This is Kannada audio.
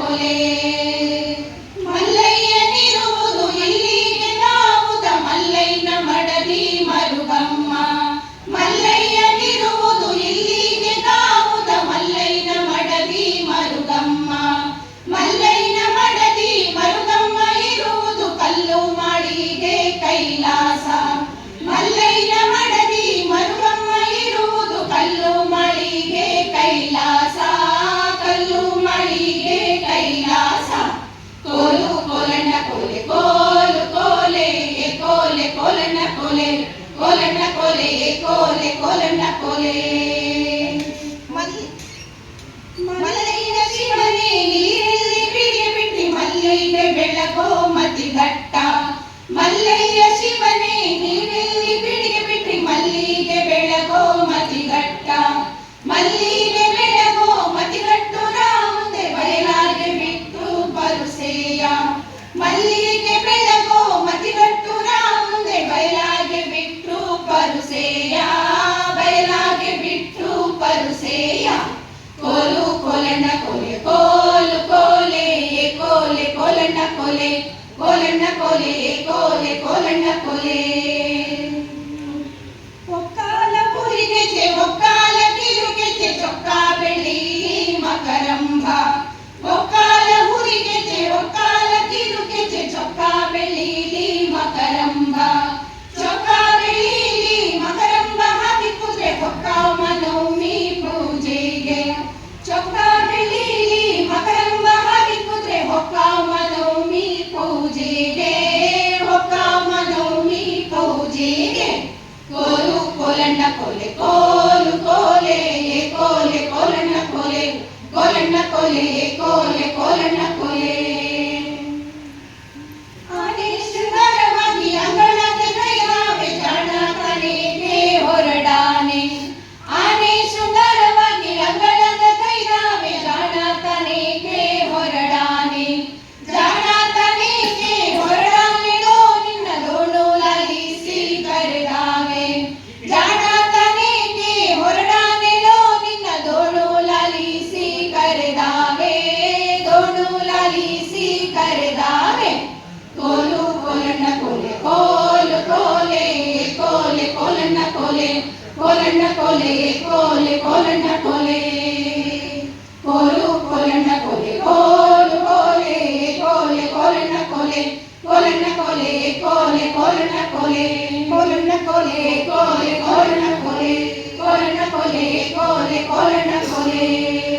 ಕೊಲೆ ಮಲ್ಲಯ್ಯನಿರುವುದು ಇಲ್ಲಿಗೆ ನಾವುದ ಮಲ್ಲಯ್ಯನ ಮಡದಿ ಮರುಗಮ್ಮ ಮಲ್ಲಯ್ಯನಿರುವುದು ಇಲ್ಲಿಗೆ ನಾವುದ ಮಲ್ಲಯ್ಯನ ಮಡದಿ ಮರುಗಮ್ಮ ಮಲ್ಲಯ್ಯನ ಮಡದಿ ಮರುಗಮ್ಮ ಇರುವುದು ಕಲ್ಲು ಮಾಡಿಗೆ ಕೈಲಾಸ ಮಲ್ಲಯ್ಯನ ಮಡದಿ ಮರುಗಮ್ಮ ಇರುವುದು ಕಲ್ಲು ಮಳಿಗೆ ಕೈಲಾಸ ಕಲ್ಲು ಮಳಿಗೆ ಕೈಲಾಸ ಕೋಲು ಕೋಲಣ್ಣ ಕೋಲೆ ಕೋಲು ಕೋಲೆ ಕೋಲೆ ಕೋಲಣ್ಣ ಕೋಲೆ ಕೋಲಣ್ಣ ಕೋಲೆ ಕೋಲೆ ಕೋಲಣ್ಣ ಕೋಲೆ ಮಲ್ಲಯ್ಯನ ಶಿವನೇ ನೀರಲ್ಲಿ ಬಿಡಿಗೆ ಬಿಟ್ಟಿ ಮಲ್ಲಯ್ಯಗೆ ಬೆಳಗೋ ಮತಿಘಟ್ಟ ಮಲ್ಲಯ್ಯ ಶಿವನೇ ನೀರಲ್ಲಿ ಬಿಡಿಗೆ ಬಿಟ್ಟಿ ಮಲ್ಲಿಗೆ ಬೆಳಗೋ ಮತಿಘಟ್ಟ ಮಲ್ಲಿಗೆ ಬೆಳಗೋ ಮತಿಗಟ್ಟು ಮುಂದೆ ಬಯಲಾಗೆ ಬಿಟ್ಟು ಬರುಸೇಯ ಮಲ್ಲಿಗೆ ಬೆಳಗೋ ಮತಿಗಟ್ಟು ಮುಂದೆ ಬಯಲಾಗೆ ಬಿಟ್ಟು ಬರುಸೇಯ ಬಯಲಾಗೆ ಬಿಟ್ಟು ಬರುಸೇಯ ಕೋಲು ಕೋಲಣ್ಣ ಕೋಲೆ ಕೋಲು ಕೋಲೆ ಕೋಲೆ ಕೋಲಣ್ಣ ಕೋಲೆ ಕೋಲಣ್ಣ ಕೋಲೆ ಕೋಲೆ ಕೋಲಣ್ಣ ಕೋಲೆ ಒಕ್ಕಾಲ ಪುರಿಗೆಜೆ ಒಕ್ಕಾಲ ಕಿರುಗೆಜೆ ಚೊಕ್ಕ ಬೆಳ್ಳಿ ಮಕರಂಬ ಒಕ್ಕಾಲ ಹುರಿಗೆಜೆ ಒಕ್ಕಾಲ ಕಿರುಗೆಜೆ ಚೊಕ್ಕ ಬೆಳ್ಳಿ ಮಕರಂಬ ಚೊಕ್ಕ ಬೆಳ್ಳಿ ಮಕರಂಬ ಹಾಕಿ ಕುದ್ರೆ ಹೊಕ್ಕ ಮನೋಮಿ ಪೂಜೆಗೆ ಚೊಕ್ಕ ಬೆಳ್ಳಿ ಮಕರಂಬ ಹಾಕಿ ಕುದ್ರೆ ಹೊಕ್ಕ ಮನೋಮಿ ಪೂಜೆಗೆ ಹೊಕ್ಕ ಮನೋಮಿ ಪೂಜೆಗೆ ಕೋಲು ಕೋಲಣ್ಣ ಕೋಲೆ ಕೋಲು ಕೋಲೆ ಕೋಲೆ ಕೋಲಣ್ಣ ಕೋಲೆ ಕೋಲಣ್ಣ ಕೋಲೆ ಕೋಲೆ ಕೋಲಣ್ಣ ಕೋಲೆ ಆನೆ ಶೃಂಗಾರವಾಗಿ ಅಂಗಳಕ್ಕೆ ಕೈಯಾವೆ ಜಾಣ ಕನೆಗೆ ಹೊರಡಾನೆ ಆನೆ ಶೃಂಗಾರವಾಗಿ ಅಂಗಳದ ಕೈದಾವೆ ಜಾಣ ಕನೆಗೆ ಹೊರಡಾನೆ ಜಾಣ ಕನೆಗೆ ಹೊರಡಾನೆಡೋ ನಿನ್ನ ದೋಣು ಲಾಲಿಸಿ ಕರೆದಾವೆ ಜಾಣ ಕನೆಗೆ ಹೊರಡಾನೆಡೋ ನಿನ್ನ ದೋಣು ಲಾಲಿಸಿ ಕರೆದಾವೆ ದೋಣು ಲಾಲಿಸಿ ಕರೆದಾವೆ ಕೋಲು ಕೋಲಣ್ಣ ಕೋಲೆ ಕೋಲು ಕೋಲೆ ಕೋಲೆ ಕೋಲಣ್ಣ ಕೋಲೆ ಕೋಲಣ್ಣ ಕೋಲೆ ಕೋಲೆ ಕೋಲಣ್ಣ ಕೋಲೆ ಕೋಲು ಕೋಲಣ್ಣ ಕೋಲೆ ಕೋಲು ಕೋಲೆ ಕೋಲೆ ಕೋಲಣ್ಣ ಕೋಲೆ ಕೋಲಣ್ಣ ಕೋಲೆ ಕೋಲೆ ಕೋಲಣ್ಣ ಕೋಲೆ ಕೋಲಣ್ಣ ಕೋಲೆ ಕೋಲೆ ಕೋಲಣ್ಣ ಕೋಲೆ ಕೋಲಣ್ಣ ಕೋಲೆ ಕೋಲೆ ಕೋಲಣ್ಣ ಕೋಲೆ